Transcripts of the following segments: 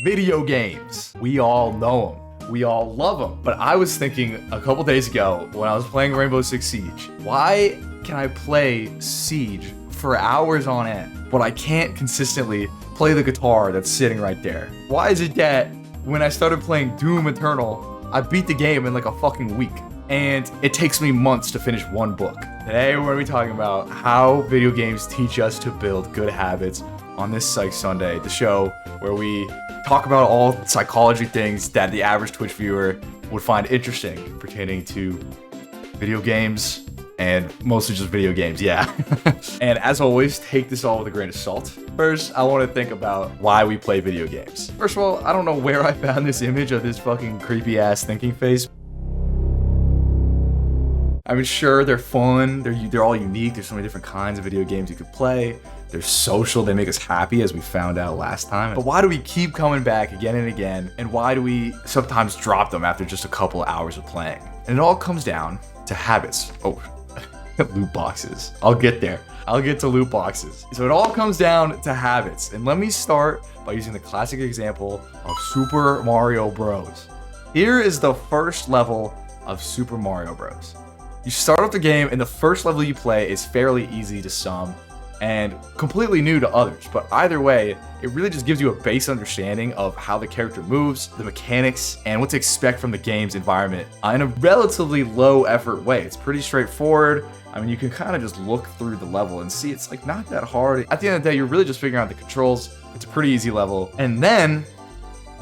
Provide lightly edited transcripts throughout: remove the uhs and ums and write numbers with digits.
Video games. We all know them. We all love them. But I was thinking a couple days ago when I was playing Rainbow Six Siege, why can I play Siege for hours on end, but I can't consistently play the guitar that's sitting right there? Why is it that when I started playing Doom Eternal, I beat the game in like a fucking week, and it takes me months to finish one book? Today we're going to be talking about how video games teach us to build good habits on this Psych Sunday, the show where we talk about all psychology things that the average Twitch viewer would find interesting pertaining to video games, and mostly just video games, yeah. And as always, take this all with a grain of salt. First, I want to think about why we play video games. First of all, I don't know where I found this image of this fucking creepy ass thinking face. I mean, sure, they're fun, they're all unique, there's so many different kinds of video games you could play. They're social, they make us happy, as we found out last time. But why do we keep coming back again and again? And why do we sometimes drop them after just a couple of hours of playing? And it all comes down to habits. Oh, loot boxes. I'll get there. I'll get to loot boxes. So it all comes down to habits. And let me start by using the classic example of Super Mario Bros. Here is the first level of Super Mario Bros. You start off the game, and the first level you play is fairly easy to some and completely new to others, but either way, it really just gives you a base understanding of how the character moves, the mechanics, and what to expect from the game's environment in a relatively low effort way. It's pretty straightforward. I mean, you can kind of just look through the level and see it's like not that hard. At the end of the day, you're really just figuring out the controls. It's a pretty easy level. And then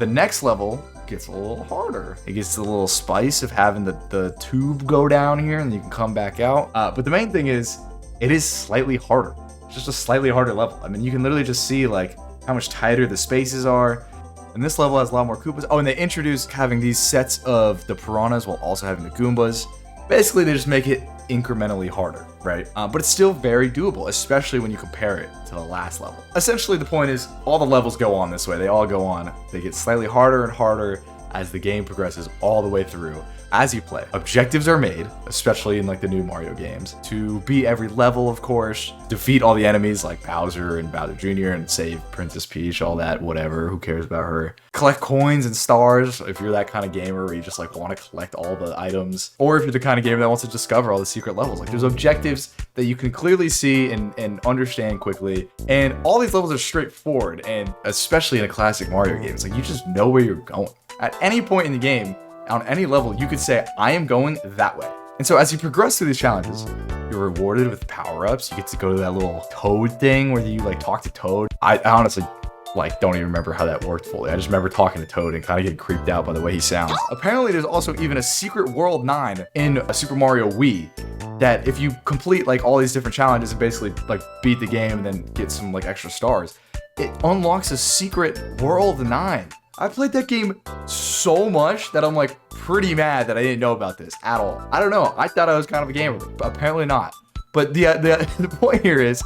the next level gets a little harder. It gets a little spice of having the tube go down here and you can come back out. But the main thing is, it is slightly harder. It's just a slightly harder level. I mean, you can literally just see like how much tighter the spaces are. And this level has a lot more Koopas. Oh, and they introduced having these sets of the piranhas while also having the Goombas. Basically, they just make it incrementally harder, right? But it's still very doable, especially when you compare it to the last level. Essentially, the point is all the levels go on this way. They all go on. They get slightly harder and harder as the game progresses all the way through. As you play, objectives are made, especially in like the new Mario games, to beat every level, of course, defeat all the enemies like Bowser and Bowser Jr. and save Princess Peach, all that, whatever, who cares about her. Collect coins and stars if you're that kind of gamer where you just like want to collect all the items, or if you're the kind of gamer that wants to discover all the secret levels. Like there's objectives that you can clearly see and understand quickly, and all these levels are straightforward, and especially in a classic Mario game, it's like you just know where you're going. At any point in the game, on any level, you could say, I am going that way. And so as you progress through these challenges, you're rewarded with power-ups. You get to go to that little Toad thing where you like talk to Toad. I honestly like don't even remember how that worked fully. I just remember talking to Toad and kind of getting creeped out by the way he sounds. Apparently there's also even a secret world 9 in a Super Mario Wii that if you complete like all these different challenges and basically like beat the game and then get some like extra stars, it unlocks a secret world 9. I played that game so much that I'm like pretty mad that I didn't know about this at all. I don't know. I thought I was kind of a gamer, but apparently not. But the point here is,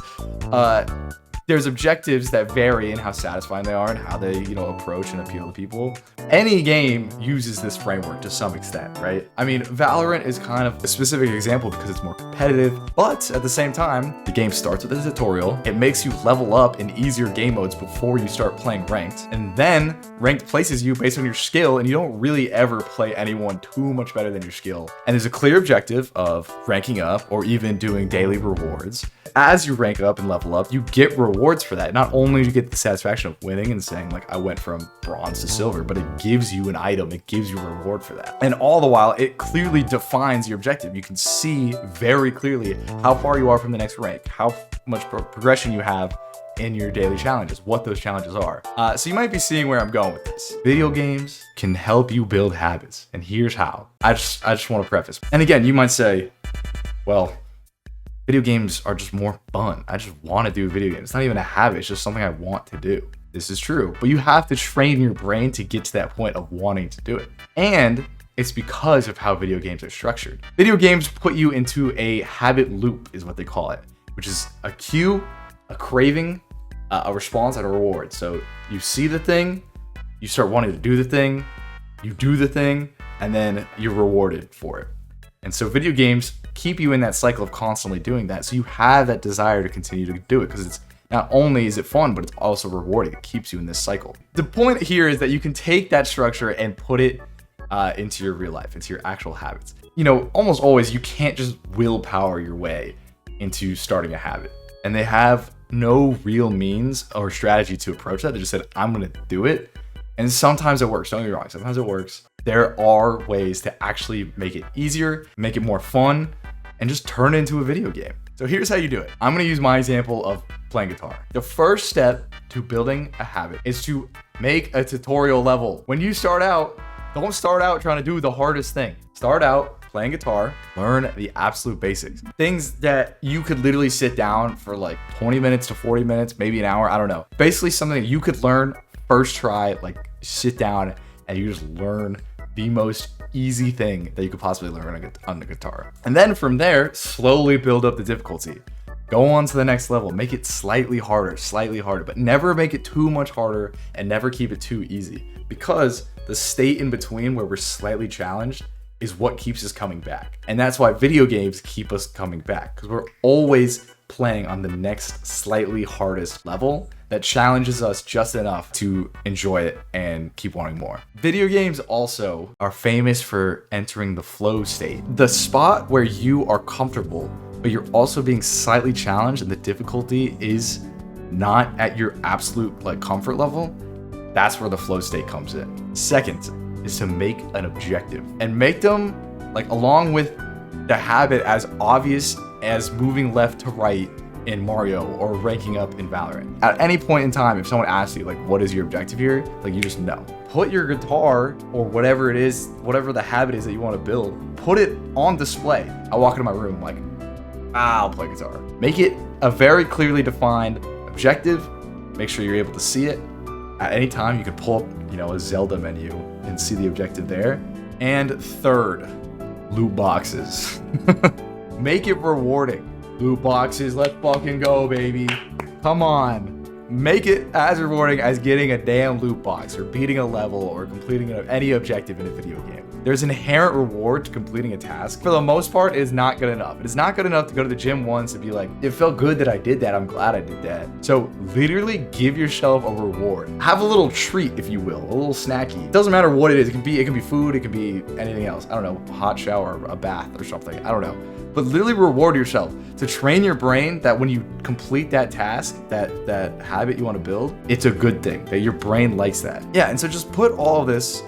there's objectives that vary in how satisfying they are and how they, approach and appeal to people. Any game uses this framework to some extent, right? I mean, Valorant is kind of a specific example because it's more competitive, but at the same time, the game starts with a tutorial. It makes you level up in easier game modes before you start playing ranked. And then ranked places you based on your skill, and you don't really ever play anyone too much better than your skill. And there's a clear objective of ranking up or even doing daily rewards. As you rank up and level up, you get rewards for that. Not only do you get the satisfaction of winning and saying like, I went from bronze to silver, but it gives you an item, it gives you a reward for that. And all the while, it clearly defines your objective. You can see very clearly how far you are from the next rank, how much progression you have in your daily challenges, what those challenges are. So you might be seeing where I'm going with this. Video games can help you build habits, and here's how. I just want to preface. And again, you might say, well, video games are just more fun. I just want to do video games. It's not even a habit. It's just something I want to do. This is true, but you have to train your brain to get to that point of wanting to do it. And it's because of how video games are structured. Video games put you into a habit loop is what they call it, which is a cue, a craving, a response, and a reward. So you see the thing, you start wanting to do the thing, you do the thing, and then you're rewarded for it. And so video games keep you in that cycle of constantly doing that. So you have that desire to continue to do it because it's Not only is it fun, but it's also rewarding. It keeps you in this cycle. The point here is that you can take that structure and put it into your real life, into your actual habits. You know, almost always you can't just willpower your way into starting a habit. And they have no real means or strategy to approach that. They just said, I'm gonna do it. And sometimes it works, don't get me wrong, sometimes it works. There are ways to actually make it easier, make it more fun, and just turn it into a video game. So here's how you do it. I'm gonna use my example of playing guitar. The first step to building a habit is to make a tutorial level. When you start out, don't start out trying to do the hardest thing. Start out playing guitar, learn the absolute basics. Things that you could literally sit down for like 20 minutes to 40 minutes, maybe an hour, I don't know. Basically something that you could learn first try, like sit down and you just learn the most easy thing that you could possibly learn on the guitar. And then from there, slowly build up the difficulty. Go on to the next level, make it slightly harder, but never make it too much harder and never keep it too easy, because the state in between where we're slightly challenged is what keeps us coming back. And that's why video games keep us coming back, because we're always playing on the next slightly hardest level that challenges us just enough to enjoy it and keep wanting more. Video games also are famous for entering the flow state, the spot where you are comfortable, but you're also being slightly challenged and the difficulty is not at your absolute like comfort level. That's where the flow state comes in. Second is to make an objective and make them like along with the habit as obvious as moving left to right in Mario or ranking up in Valorant. At any point in time, if someone asks you like, what is your objective here? Like you just know. Put your guitar or whatever it is, whatever the habit is that you want to build, put it on display. I walk into my room like, I'll play guitar. Make it a very clearly defined objective. Make sure you're able to see it. At any time, you can pull up, you know, a Zelda menu and see the objective there. And third, loot boxes. Make it rewarding. Loot boxes, let's fucking go, baby. Come on. Make it as rewarding as getting a damn loot box or beating a level or completing any objective in a video game. There's inherent reward to completing a task. For the most part, it is not good enough. It is not good enough to go to the gym once and be like, it felt good that I did that. I'm glad I did that. So literally give yourself a reward. Have a little treat, if you will, a little snacky. It doesn't matter what it is. It can be food. It can be anything else. I don't know, a hot shower, a bath or something. I don't know. But literally reward yourself to train your brain that when you complete that task, that habit you want to build, it's a good thing, that your brain likes that. Yeah, and so just put all of this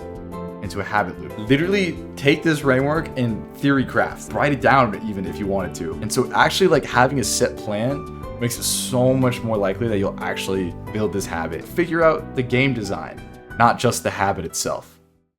into a habit loop. Literally take this framework and theory craft. Write it down even if you wanted to. And so actually like having a set plan makes it so much more likely that you'll actually build this habit. Figure out the game design, not just the habit itself.